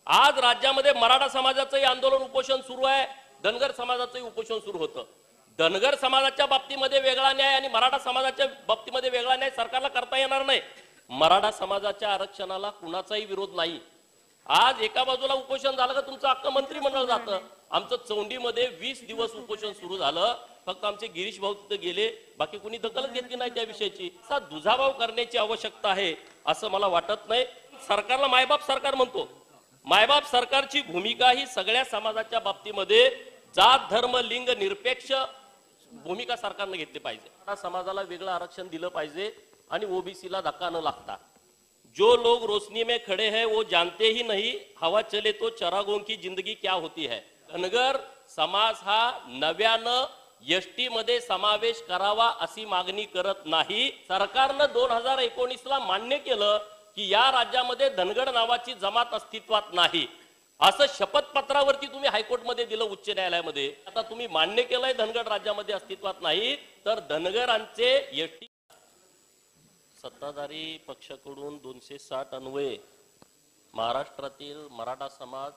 आज राज्यामध्ये मराठा समाजाचंही आंदोलन उपोषण सुरू आहे, धनगर समाजाचंही उपोषण सुरू होतं। धनगर समाजाच्या बाबतीमध्ये वेगळा न्याय आणि मराठा समाजाच्या बाबतीमध्ये वेगळा न्याय सरकारला करता येणार नाही। मराठा समाजाच्या आरक्षणाला कुणाचाही विरोध नाही। आज एका बाजूला उपोषण झालं का तुमचं अख्खं मंत्रिमंडळ जातं। आमचं चौंडीमध्ये 20 दिवस उपोषण सुरू झालं, फक्त आमचे गिरीश भाऊ तिथे गेले, बाकी कोणी दखलच घेतली नाही त्या विषयाची। असा दुजाभाव करण्याची आवश्यकता आहे असं मला वाटत नाही। सरकारला मायबाप सरकार म्हणतो, मायबाप सरकारची भूमिका ही सगळ्या समाजाच्या बाबतीमध्ये जात धर्म लिंग निरपेक्ष भूमिका सरकारने घेतली पाहिजे। मराठा समाजाला वेगळं आरक्षण दिलं पाहिजे आणि ओबीसीला धक्का न लागता। जो लोग रोशनी में खड़े हैं वो जानते ही नहीं, हवा चले तो चरागों की जिंदगी क्या होती है। धनगर समाज हा नव्यानं एसटी मध्ये समावेश करावा अशी मागणी करत नाही। सरकारनं 2019 ला मान्य केलं की या राज्यामध्ये धनगर नावाची जमात अस्तित्वात नाही, असं शपथपत्रावरती तुम्ही हायकोर्टमध्ये दिलं, उच्च न्यायालयामध्ये। आता तुम्ही मान्य केलंय धनगर राज्यामध्ये अस्तित्वात नाही, तर धनगरांचे एसटी सत्ताधारी पक्षाकडून 260 अन्वये महाराष्ट्रातील मराठा समाज,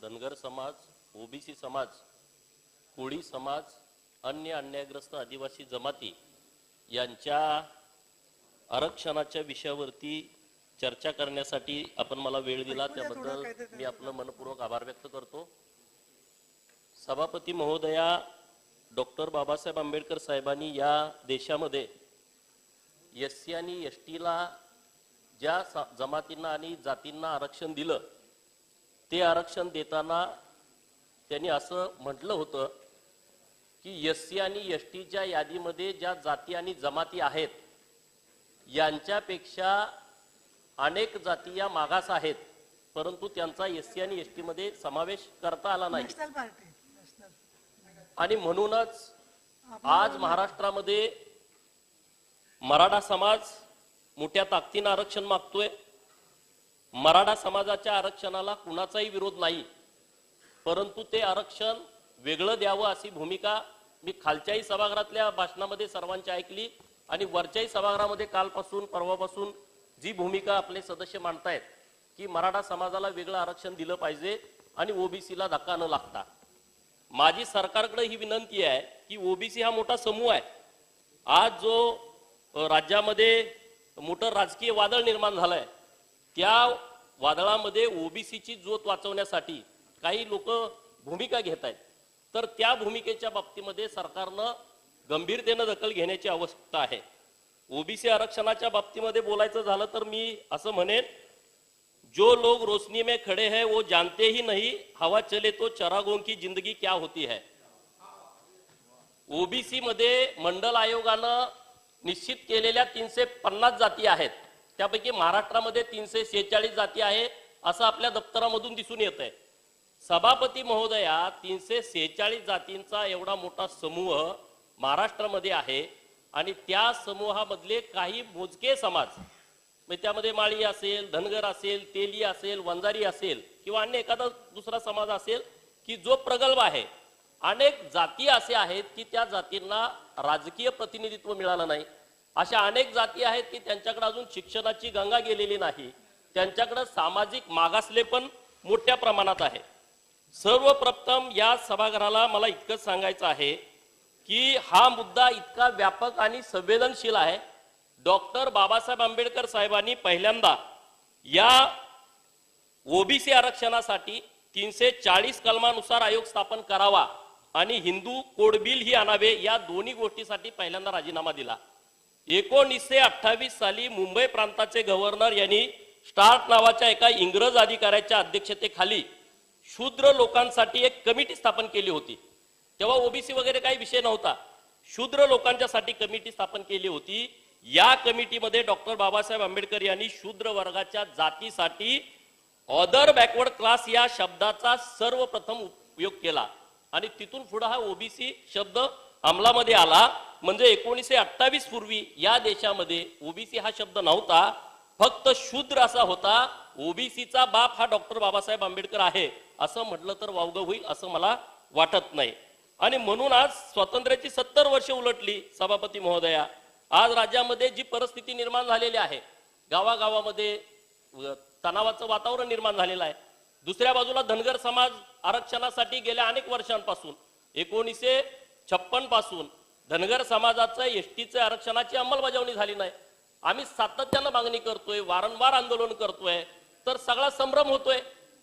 धनगर समाज, ओबीसी समाज, कोळी समाज, अन्य अन्यायग्रस्त आदिवासी जमाती यांच्या आरक्षणाच्या विषयावरती चर्चा करण्यासाठी आपण मला वेळ दिला, त्याबद्दल मी आपलं मनपूर्वक आभार व्यक्त करतो। सभापती महोदया, डॉक्टर बाबासाहेब आंबेडकर साहेबांनी या देशामध्ये एससी आणि एसटीला ज्या जमातींना आणि जातींना आरक्षण दिलं, ते आरक्षण देताना त्यांनी असं म्हटलं होतं की एससी आणि एसटीच्या यादीमध्ये ज्या जाती आणि जमाती आहेत यांच्यापेक्षा अनेक जाती या मागास आहेत, परंतु त्यांचा एससी आणि एसटी मध्ये समावेश करता आला नाही। आणि म्हणूनच आज महाराष्ट्रामध्ये मराठा समाज मोठ्या ताकदीने आरक्षण मागतोय। मराठा समाजाच्या आरक्षणाला कुणाचाही विरोध नाही, परंतु ते आरक्षण वेगळं द्यावं अशी भूमिका मी खालच्याही सभागृहातल्या भाषणामध्ये सर्वांची ऐकली आणि वरच्याही सभागृहामध्ये कालपासून परवापासून जी भूमिका आपले सदस्य मांडतायत की मराठा समाजाला वेगळं आरक्षण दिलं पाहिजे आणि ओबीसीला धक्का न लागता। माझी सरकारकडे ही विनंती आहे की ओबीसी हा मोठा समूह आहे। आज जो राज्यामध्ये मोठं राजकीय वादळ निर्माण झालंय, त्या वादळामध्ये ओबीसीची ज्योत वाचवण्यासाठी काही लोक भूमिका घेत आहेत, तर त्या भूमिकेच्या बाबतीमध्ये सरकारनं गंभीरतेने दखल घेण्याची आवश्यकता आहे। ओबीसी आरक्षणाच्या बाबतीमध्ये बोलायचं झालं तर मी असं म्हणेन, जो लोग रोशनी में खड़े हैं वो जानते ही नहीं, हवा चले तो चरागों की जिंदगी क्या होती है। ओबीसी मध्ये मंडल आयोगानं निश्चित केलेल्या 350 जाती आहेत, त्यापैकी महाराष्ट्रामध्ये 346 जाती आहे असं आपल्या दप्तरामधून दिसून येत आहे। सभापती महोदया, 346 जातींचा एवढा मोठा समूह महाराष्ट्रामध्ये आहे आणि त्या समूहामधले काही मोजके समाज, म्हणजे त्यामध्ये माळी असेल, धनगर असेल, तेली असेल, वंजारी असेल किंवा अन्य एखादा दुसरा समाज असेल की जो प्रगल्भ आहे। अनेक जाती असे आहेत की त्या जातींना राजकीय प्रतिनिधित्व मिळालं नाही। अशा अनेक जाती आहेत की त्यांच्याकडे अजून शिक्षणाची गंगा गेलेली नाही, त्यांच्याकडे सामाजिक मागासलेपण मोठ्या प्रमाणात आहे। सर्वप्रथम या सभागृहाला मला इतकंच सांगायचं आहे की हा मुद्दा इतका व्यापक आणि संवेदनशील आहे। डॉक्टर बाबासाहेब आंबेडकर साहेबांनी पहिल्यांदा या ओबीसी आरक्षणासाठी 340 कलमानुसार आयोग स्थापन करावा आणि हिंदू कोड बिल ही आणावे, या दोन्ही गोष्टीसाठी पहिल्यांदा राजीनामा दिला। 1928 साली मुंबई प्रांताचे गव्हर्नर यांनी स्टार्ट नावाच्या एका इंग्रज अधिकाऱ्याच्या अध्यक्षतेखाली शूद्र लोकांसाठी एक कमिटी स्थापन केली होती। तेव्हा ओबीसी वगैरे काही विषय नव्हता, शूद्र लोकांच्यासाठी कमिटी स्थापन केली होती। या कमिटीमध्ये डॉक्टर बाबासाहेब आंबेडकर यांनी शूद्र वर्गाच्या जातीसाठी अदर बॅकवर्ड क्लास या शब्दाचा सर्वप्रथम उपयोग केला आणि तिथून पुढे हा ओबीसी शब्द अंमलामध्ये आला। म्हणजे 1928 पूर्वी या देशामध्ये ओबीसी हा शब्द नव्हता, फक्त शूद्र असा होता। ओबीसीचा बाप हा डॉक्टर बाबासाहेब आंबेडकर आहे असं म्हटलं तर वावगं होईल असं मला वाटत नाही। आणि म्हणून आज स्वातंत्र्याची 70 वर्ष उलटली सभापती महोदया, आज राज्यामध्ये जी परिस्थिती निर्माण झालेली आहे, गावागावामध्ये तणावाचं वातावरण निर्माण झालेलं आहे। दुसऱ्या बाजूला धनगर समाज आरक्षणासाठी गेल्या अनेक वर्षांपासून 1956 पासून धनगर समाजाचं एसटीचं आरक्षणाची अंमलबजावणी झाली नाही। आम्ही सातत्यानं मागणी करतोय, वारंवार आंदोलन करतोय, तर सगळा संभ्रम होतोय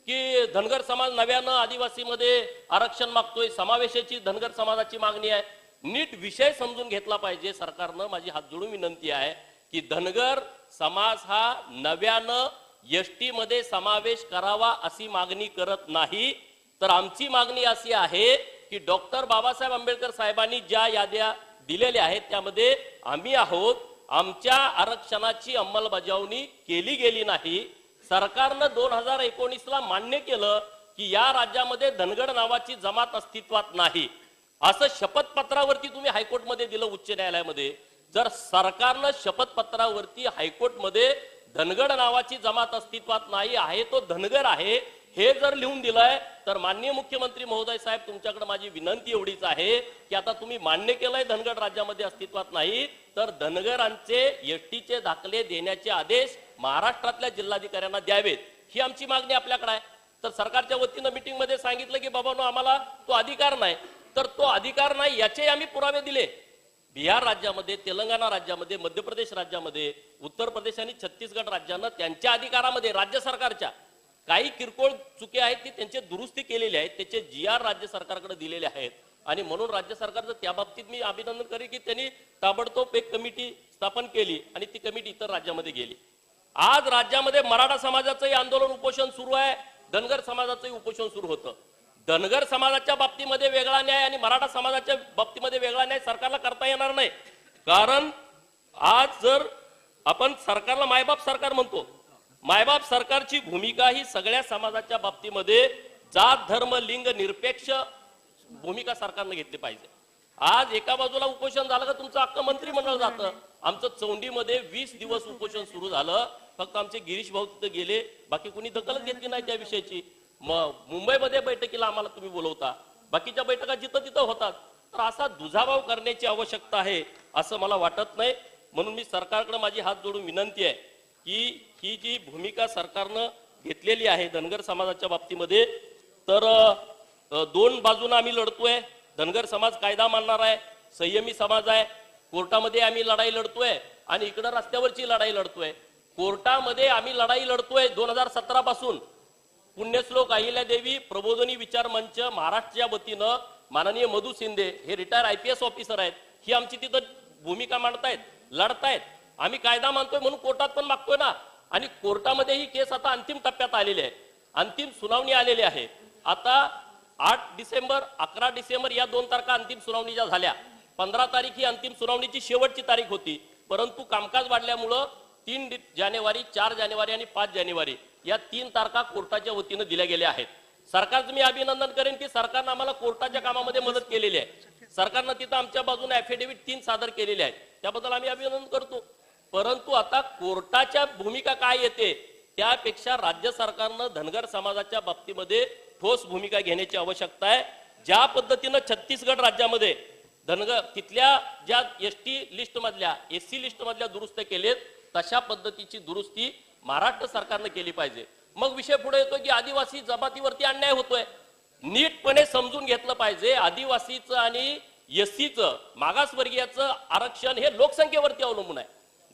की धनगर समाज नव्यानं आदिवासीमध्ये आरक्षण मागतोय, समावेशाची धनगर समाजाची मागणी आहे। नीट विषय समजून घेतला पाहिजे सरकारनं। माझी हात जोडून विनंती आहे की धनगर समाज हा नव्यानं एसटी मध्ये समावेश करावा अशी मागणी करत नाही, तर आमची मागणी अशी आहे की डॉक्टर बाबासाहेब आंबेडकर साहेबांनी ज्या याद्या दिलेल्या आहेत त्यामध्ये आम्ही आहोत, आमच्या आरक्षणाची अंमलबजावणी केली गेली नाही। सरकारनं 2019ला मान्य केलं की या राज्यामध्ये धनगर नावाची जमात अस्तित्वात नाही, असं शपथपत्रावरती तुम्ही हायकोर्टमध्ये दिलं, उच्च न्यायालयामध्ये। जर सरकारनं शपथपत्रावरती हायकोर्टमध्ये धनगर नावाची जमात अस्तित्वात नाही आहे, तो धनगर आहे हे जर लिहून दिलंय, तर माननीय मुख्यमंत्री महोदय साहेब तुमच्याकडे माझी विनंती एवढीच आहे की आता तुम्ही मान्य केलंय धनगर राज्यामध्ये अस्तित्वात नाही, तर धनगरांचे एसटीचे दाखले देण्याचे आदेश महाराष्ट्रातल्या जिल्हाधिकाऱ्यांना द्यावेत, ही आमची मागणी आपल्याकडे आहे। तर सरकारच्या वतीनं मीटिंग मध्ये सांगितलं की बाबांनो आम्हाला तो अधिकार नाही, तर तो अधिकार नाही याचे आम्ही पुरावे दिले। बिहार राज्यामध्ये, तेलंगणा राज्यामध्ये, मध्य प्रदेश राज्यामध्ये, उत्तर प्रदेश आणि छत्तीसगड राज्यानं त्यांच्या अधिकारामध्ये राज्य सरकारच्या काही किरकोळ चुकी आहेत ती त्यांची दुरुस्ती केलेली आहे, त्याचे GR राज्य सरकारकडे दिलेले आहेत। आणि म्हणून राज्य सरकारचं त्या बाबतीत मी अभिनंदन करेन की त्यांनी ताबडतोब एक कमिटी स्थापन केली आणि ती कमिटी इतर राज्यामध्ये गेली। आज राज्यामध्ये मराठा समाजाचंही आंदोलन उपोषण सुरू आहे, धनगर समाजाचंही उपोषण सुरू होतं। धनगर समाजाच्या बाबतीमध्ये वेगळा न्याय आणि मराठा समाजाच्या बाबतीमध्ये वेगळा न्याय सरकारला करता येणार नाही, कारण आज जर आपण सरकारला मायबाप सरकार म्हणतो, मायबाप सरकारची भूमिका ही सगळ्या समाजाच्या बाबतीमध्ये जात धर्म लिंग निरपेक्ष भूमिका सरकारने घेतली पाहिजे। आज एका बाजूला उपोषण झालं का तुमचं अख्खं मंत्रिमंडळ जातं। आमचं चौंडीमध्ये 20 दिवस उपोषण सुरू झालं, फक्त आमचे गिरीश भाऊ तिथे गेले, बाकी कुणी दखलच घेतली नाही त्या विषयाची। मुंबईमध्ये बैठकीला आम्हाला तुम्ही बोलवता, बाकीच्या बैठका जिथं तिथं होतात, तर असा दुजाभाव करण्याची आवश्यकता आहे असं मला वाटत नाही। म्हणून मी सरकारकडे माझी हात जोडून विनंती आहे की ही जी भूमिका सरकारनं घेतलेली आहे धनगर समाजाच्या बाबतीमध्ये, तर दोन बाजूने आम्ही लढतोय। धनगर समाज कायदा मानणार आहे, संयमी समाज आहे, कोर्टामध्ये आम्ही लढाई लढतोय आणि इकडे रस्त्यावरची लढाई लढतोय। कोर्टामध्ये आम्ही लढाई लढतोय 2017 पासून। पुण्यश्लोक अहिल्यादेवी प्रबोधनी विचार मंच महाराष्ट्राच्या वतीनं माननीय मधु शिंदे हे रिटायर IPS ऑफिसर आहेत, ही आमची तिथं भूमिका मांडतायत, लढतायत। आम्ही कायदा मानतोय म्हणून कोर्टात पण मागतोय ना, आणि कोर्टामध्ये ही केस आता अंतिम टप्प्यात आलेली आहे, अंतिम सुनावणी आलेली आहे। आता 8 डिसेंबर 11 डिसेंबर या 2 तारखा अंतिम सुनावणीच्या झाल्या, 15 तारीख ही अंतिम सुनावणीची शेवटची तारीख होती, परंतु कामकाज वाढल्यामुळं 3 जानेवारी 4 जानेवारी आणि 5 जानेवारी या 3 तारखा कोर्टाच्या वतीनं दिल्या गेल्या आहेत। सरकारचं मी अभिनंदन करेन की सरकारनं आम्हाला कोर्टाच्या कामामध्ये मदत केलेली आहे। सरकारनं तिथं आमच्या बाजूने ॲफिडेव्हिट 3 सादर केलेले आहेत, त्याबद्दल आम्ही अभिनंदन करतो। परंतु आता कोर्टाच्या भूमिका काय येते त्यापेक्षा राज्य सरकारनं धनगर समाजाच्या बाबतीमध्ये ठोस भूमिका घेण्याची आवश्यकता आहे। ज्या पद्धतीनं छत्तीसगड राज्यामध्ये धनगर तिथल्या ज्या ST लिस्ट मधल्या SC लिस्ट मधल्या दुरुस्त्या केलेत, तशा पद्धतीची दुरुस्ती महाराष्ट्र सरकारने केली पाहिजे। मग विषय पुढे येतो की आदिवासी जमातीवरती अन्याय होतोय, नीटपणे समजून घेतलं पाहिजे। आदिवासीचं आणि SCचं मागासवर्गीयाचं आरक्षण हे लोकसंख्येवरती अवलंबून आहे।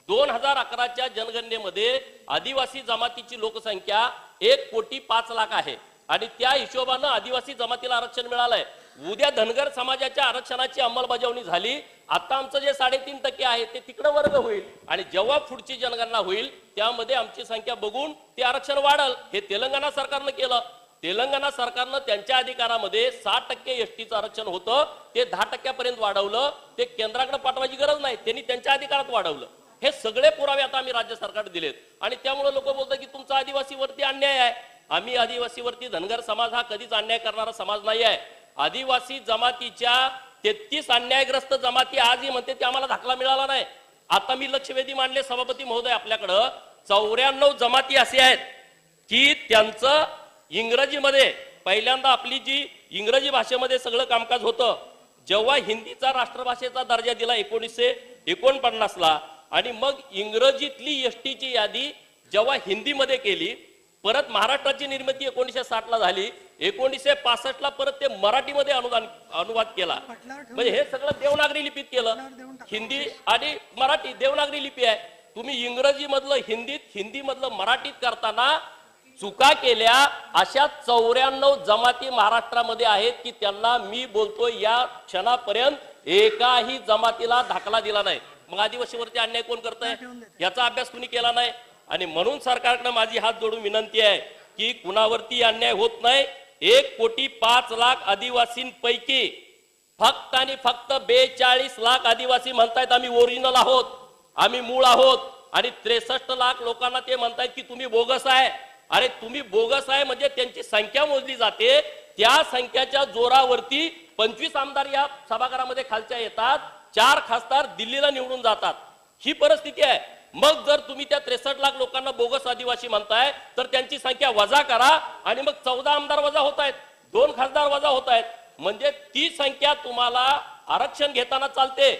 2011च्या जनगणनेमध्ये आदिवासी जमातीची लोकसंख्या 1,05,00,000 आहे आणि त्या हिशोबानं आदिवासी जमातीला आरक्षण मिळालंय। उद्या धनगर समाजाच्या आरक्षणाची अंमलबजावणी झाली, आता आमचं जे 3.5% आहे ते तिकडे वर्ग होईल आणि जेव्हा पुढची जनगणना होईल त्यामध्ये आमची संख्या बघून ते आरक्षण वाढेल। हे तेलंगणा सरकारनं केलं। तेलंगणा सरकारनं त्यांच्या अधिकारामध्ये 6% STचं आरक्षण होतं, ते 10% पर्यंत वाढवलं। ते केंद्राकडे पाठवायची गरज नाही, त्यांनी त्यांच्या अधिकारात वाढवलं। हे सगळे पुरावे आता आम्ही राज्य सरकारला दिलेत आणि त्यामुळे लोक बोलतात की तुमचा आदिवासीवरती अन्याय आहे। आम्ही आदिवासीवरती, धनगर समाज हा कधीच अन्याय करणारा समाज नाही आहे। आदिवासी जमातीच्या 33 अन्यायग्रस्त जमाती आजही म्हणते की आम्हाला दाखला मिळाला नाही। आता मी लक्षवेधी मांडले सभापती महोदय आपल्याकडं, 94 जमाती असे आहेत की त्यांचं इंग्रजीमध्ये पहिल्यांदा आपली जी इंग्रजी भाषेमध्ये सगळं कामकाज होतं, जेव्हा हिंदीचा राष्ट्रभाषेचा दर्जा दिला 1949ला आणि मग इंग्रजीतली STची यादी जेव्हा हिंदीमध्ये केली परत महाराष्ट्राची निर्मिती 1960 ला झाली, 1965 ला परत ते मराठीमध्ये अनुवाद केला. म्हणजे हे सगळं देवनागरी लिपीत केलं. हिंदी आणि मराठी देवनागरी लिपी आहे. तुम्ही इंग्रजी मधलं हिंदीत, हिंदी मधलं मराठीत करताना चुका केल्या. अशा 94 जमाती महाराष्ट्रामध्ये आहेत की त्यांना मी बोलतोय या क्षणापर्यंत एकाही जमातीला दाखला दिला नाही. मग आदिवासीवरती अन्याय कोण करतंय याचा अभ्यास कुणी केला नाही. आणि म्हणून सरकारकडे माझी हात जोडून विनंती आहे की कुणावरती अन्याय होत नाही. 1,05,00,000 आदिवासींपैकी फक्त आणि फक्त 42 लाख आदिवासी म्हणतायत आम्ही ओरिजिनल आहोत, आम्ही मूळ आहोत. आणि 63 लाख लोकांना ते म्हणतायत की तुम्ही बोगस आहे. अरे तुम्ही बोगस आहे म्हणजे त्यांची संख्या मोजली जाते. त्या संख्याच्या जोरावरती 25 आमदार या सभागृहामध्ये खालच्या येतात, 4 खासदार दिल्लीला निवडून जातात. ही परिस्थिती आहे. मग जर तुम्ही त्या 63 लाख लोकांना बोगस आदिवासी म्हणताय तर त्यांची संख्या वजा करा आणि मग 14 आमदार वजा होत आहेत, 2 खासदार वजा होत आहेत. म्हणजे ती संख्या तुम्हाला आरक्षण घेताना चालते.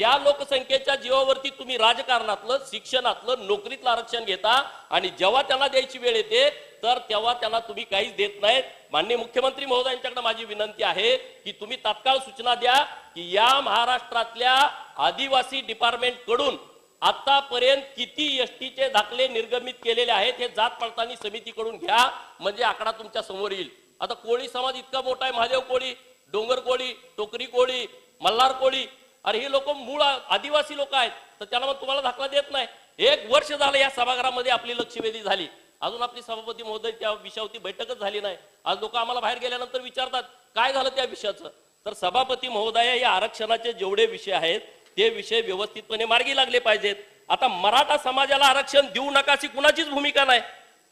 त्या लोकसंख्येच्या जीवावरती तुम्ही राजकारणातलं, शिक्षणातलं, नोकरीतलं आरक्षण घेता आणि जेव्हा त्यांना द्यायची वेळ येते तर तेव्हा त्यांना तुम्ही काहीच देत नाहीत. माननीय मुख्यमंत्री महोदयांच्याकडे माझी विनंती आहे की तुम्ही तात्काळ सूचना द्या की या महाराष्ट्रातल्या आदिवासी डिपार्टमेंट कडून आतापर्यंत किती एसटीचे दाखले निर्गमित केलेले आहेत हे जात पडताळणी समितीकडून घ्या. म्हणजे आकडा तुमच्या समोर येईल. आता कोळी समाज इतका मोठा आहे, महादेव कोळी, डोंगर कोळी, टोकरी कोळी, मल्हार कोळी. अरे हे लोक मूळ आदिवासी लोक आहेत तर त्याला मग तुम्हाला दाखला देत नाही. 1 वर्ष झालं या सभागृहामध्ये आपली लक्षवेधी झाली, अजून आपली सभापती महोदय त्या विषयावरती बैठकच झाली नाही. आज लोक आम्हाला बाहेर गेल्यानंतर विचारतात काय झालं त्या विषयाचं. तर सभापती महोदय या आरक्षणाचे जेवढे विषय आहेत ते विषय व्यवस्थितपणे मार्गी लागले पाहिजेत. आता मराठा समाजाला आरक्षण देऊ नका अशी कुणाचीच भूमिका नाही.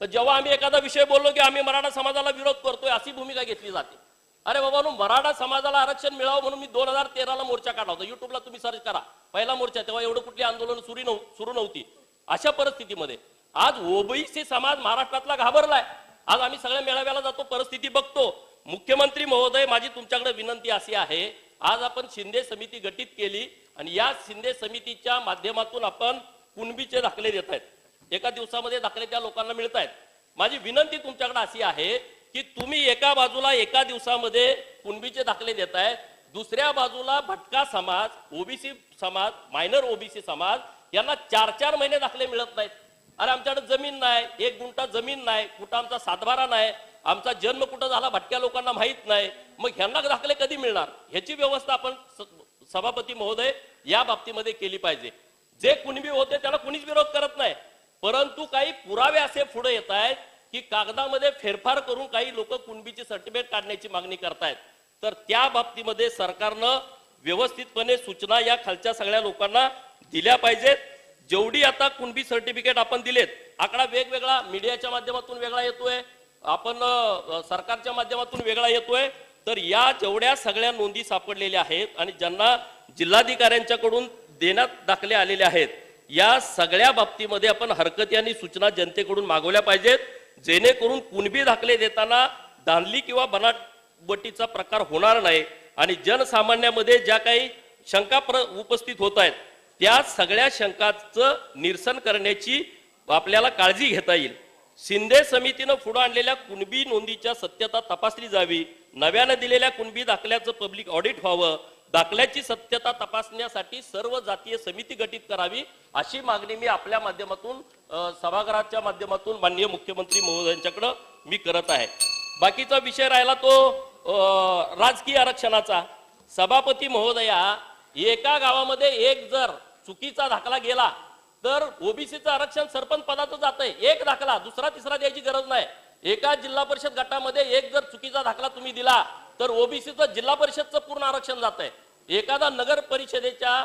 तर जेव्हा आम्ही एखादा विषय बोललो की आम्ही मराठा समाजाला विरोध करतोय अशी भूमिका घेतली जाते. अरे बाबा मराठा समाजाला आरक्षण मिळावं म्हणून मी 2013 मोर्चा काढला होता. युट्यूबला तुम्ही सर्च करा, पहिला मोर्चा. तेव्हा एवढं कुठली आंदोलन सुरू नव्हती. अशा परिस्थितीमध्ये आज ओबीसी समाज महाराष्ट्रातला घाबरलाय. आज आम्ही सगळ्या मेळाव्याला जातो, परिस्थिती बघतो. मुख्यमंत्री महोदय माझी तुमच्याकडे विनंती अशी आहे, आज आपण शिंदे समिती गठीत केली आणि या शिंदे समितीच्या माध्यमातून आपण कुणबीचे दाखले देत आहेत. एका दिवसामध्ये दाखले त्या लोकांना मिळत आहेत. माझी विनंती तुमच्याकडे अशी आहे की तुम्ही एका बाजूला एका दिवसामध्ये कुणबीचे दाखले देताय, दुसऱ्या बाजूला भटका समाज, ओबीसी समाज, मायनर ओबीसी समाज यांना 4-4 महिने दाखले मिळत नाहीत. अरे आमच्याकडे जमीन नाही, 1 गुंठा जमीन नाही, कुठं आमचा सातबारा नाही, आमचा जन्म कुठं झाला भटक्या लोकांना माहित नाही. मग ह्यांना दाखले कधी मिळणार ह्याची व्यवस्था आपण सभापती महोदय या बाबतीमध्ये केली पाहिजे. जे कुणबी होते त्याला कुणीच विरोध करत नाही, परंतु काही पुरावे असे पुढे येत आहेत की कागदामध्ये फेरफार करून काही लोक कुणबीची सर्टिफिकेट काढण्याची मागणी करतायत. तर त्या बाबतीमध्ये सरकारनं व्यवस्थितपणे सूचना या खालच्या सगळ्या लोकांना दिल्या पाहिजेत. जेवढी आता कुणबी सर्टिफिकेट आपण दिलेत, आकडा वेगवेगळा मीडियाच्या माध्यमातून वेगळा येतोय, आपण सरकारच्या माध्यमातून वेगळा येतोय. तर या जेवढ्या सगळ्या नोंदी सापडलेल्या आहेत आणि ज्यांना जिल्हाधिकाऱ्यांच्याकडून देण्यात दाखले आलेले आहेत, या सगळ्या बाबतीमध्ये आपण हरकती आणि सूचना जनतेकडून मागवल्या पाहिजेत, जेणेकरून कुणबी दाखले देताना दांधली किंवा बनावटीचा प्रकार होणार नाही आणि जनसामान्यामध्ये ज्या काही शंका उपस्थित होत आहेत त्या सगळ्या शंकांचं निरसन करण्याची आपल्याला काळजी घेता येईल. शिंदे समितीनं पुढे आणलेल्या कुणबी नोंदीच्या सत्यता तपासली जावी, नव्याने दिलेल्या कुणबी दाखल्याचं पब्लिक ऑडिट व्हावं, दाखल्याची सत्यता तपासण्यासाठी सर्व जातीय समिती गठीत करावी अशी मागणी मी आपल्या माध्यमातून सभागृहाच्या माध्यमातून माननीय मुख्यमंत्री महोदयांच्याकडे मी करत आहे. बाकीचा विषय राहिला तो राजकीय आरक्षणाचा. सभापती महोदया, एका गावामध्ये एक जर चुकीचा दाखला गेला तर ओबीसीचं आरक्षण सरपंच पदाचं जातंय. एक दाखला दुसरा तिसरा द्यायची गरज नाही. एका जिल्हा परिषद गटामध्ये एक जर चुकीचा दाखला तुम्ही दिला तर ओबीसीचं जिल्हा परिषदचं पूर्ण आरक्षण जातंय. एखादा नगर परिषदेच्या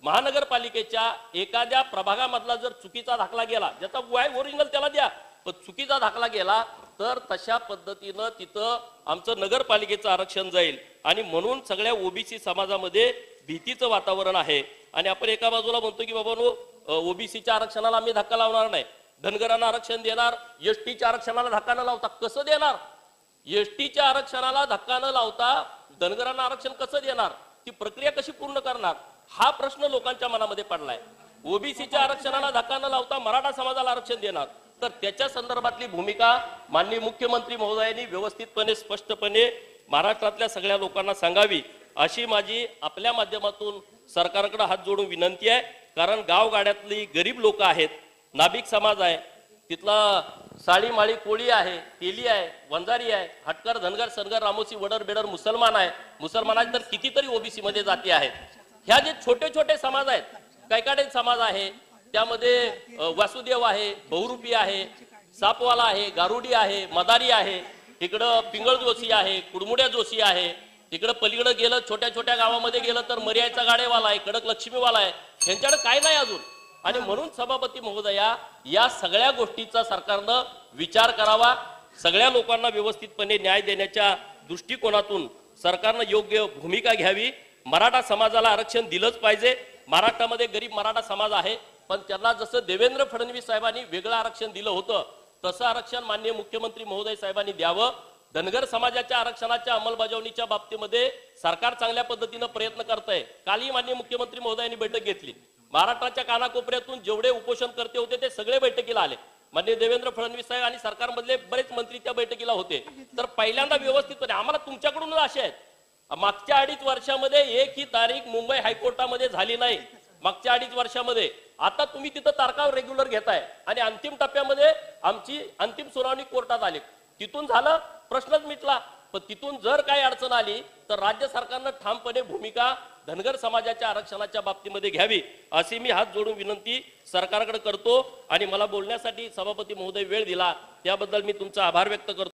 महानगरपालिकेच्या एखाद्या प्रभागामधला जर चुकीचा दाखला गेला, ज्याचा वाय ओरिजिनल त्याला द्या, पण चुकीचा दाखला गेला तर तशा पद्धतीनं तिथं आमचं नगरपालिकेचं आरक्षण जाईल. आणि म्हणून सगळ्या ओबीसी समाजामध्ये भीतीचं वातावरण आहे. आणि आपण एका बाजूला म्हणतो की बाबा ओबीसीच्या आरक्षणाला आम्ही धक्का लावणार नाही, धनगरांना आरक्षण देणार, एसटीच्या आरक्षणाला धक्का न लावता कसं देणार? एसटीच्या आरक्षणाला धक्का न लावता धनगरांना आरक्षण कसं देणार? ती प्रक्रिया कशी पूर्ण करणार? हा प्रश्न लोकांच्या मनामध्ये पडलाय. ओबीसीच्या आरक्षणाला धक्का न लावता मराठा समाजाला आरक्षण देणार, तर त्याच्या संदर्भातली भूमिका माननीय मुख्यमंत्री महोदयांनी व्यवस्थितपणे स्पष्टपणे महाराष्ट्रातल्या सगळ्या लोकांना सांगावी अशी माझी आपल्या माध्यमातून सरकारकडे हात जोडून विनंती आहे. कारण गावगाड्यातली गरीब लोक आहेत, नाभिक समाज आहे, तिथला साळी माळी कोळी आहे, तेली आहे, वंजारी आहे, हटकर धनगर सनगर रामोसी वडर बेडर मुसलमान आहे. मुसलमानाचे तर कितीतरी ओबीसी मध्ये जाती आहेत. ह्या जे छोटे छोटे समाज आहेत, कैकाडे समाज आहे, त्यामध्ये वासुदेव आहे, बहुरूपी आहे, सापवाला आहे, गारुडी आहे, मदारी आहे, इकडं पिंगळ जोशी आहे, कुडमुड्या जोशी आहे, तिकडं पलीकडे गेलं छोट्या छोट्या गावामध्ये गेलं तर मर्याचा गाडेवाला आहे, कडक लक्ष्मीवाला आहे. यांच्याकडे काय नाही अजून. आणि म्हणून सभापती महोदया, या सगळ्या गोष्टीचा सरकारनं विचार करावा. सगळ्या लोकांना व्यवस्थितपणे न्याय देण्याच्या दृष्टिकोनातून सरकारनं योग्य भूमिका घ्यावी. मराठा समाजाला आरक्षण दिलंच पाहिजे. महाराष्ट्रामध्ये गरीब मराठा समाज आहे, पण त्यांना जसं देवेंद्र फडणवीस साहेबांनी वेगळं आरक्षण दिलं होतं तसं आरक्षण माननीय मुख्यमंत्री महोदय साहेबांनी द्यावं. धनगर समाजाच्या आरक्षणाच्या अंमलबजावणीच्या बाबतीमध्ये सरकार चांगल्या पद्धतीनं प्रयत्न करतंय. कालही माननीय मुख्यमंत्री महोदयांनी बैठक घेतली. महाराष्ट्राच्या कानाकोपऱ्यातून जेवढे उपोषणकर्ते होते ते सगळे बैठकीला आले. माननीय देवेंद्र फडणवीस साहेब आणि सरकारमधले बरेच मंत्री त्या बैठकीला होते. तर पहिल्यांदा व्यवस्थितपणे आम्हाला तुमच्याकडूनच आशा आहेत. मागच्या 2.5 वर्षामध्ये एकही तारीख मुंबई हायकोर्टामध्ये झाली नाही. मागच्या 2.5 वर्षामध्ये आता तुम्ही तिथं तारखा रेग्युलर घेताय आणि अंतिम टप्प्यामध्ये आमची अंतिम सुनावणी कोर्टात आली. तिथून झालं, प्रश्नच मिटला. पण तिथून जर काही अडचण आली तर राज्य सरकारनं ठामपणे भूमिका धनगर समाजाच्या आरक्षणाच्या बाबतीमध्ये घ्यावी अशी मी हात जोडून विनंती सरकारकडे करतो. आणि मला बोलण्यासाठी सभापती महोदय वेळ दिला त्याबद्दल मी तुमचा आभार व्यक्त करतो.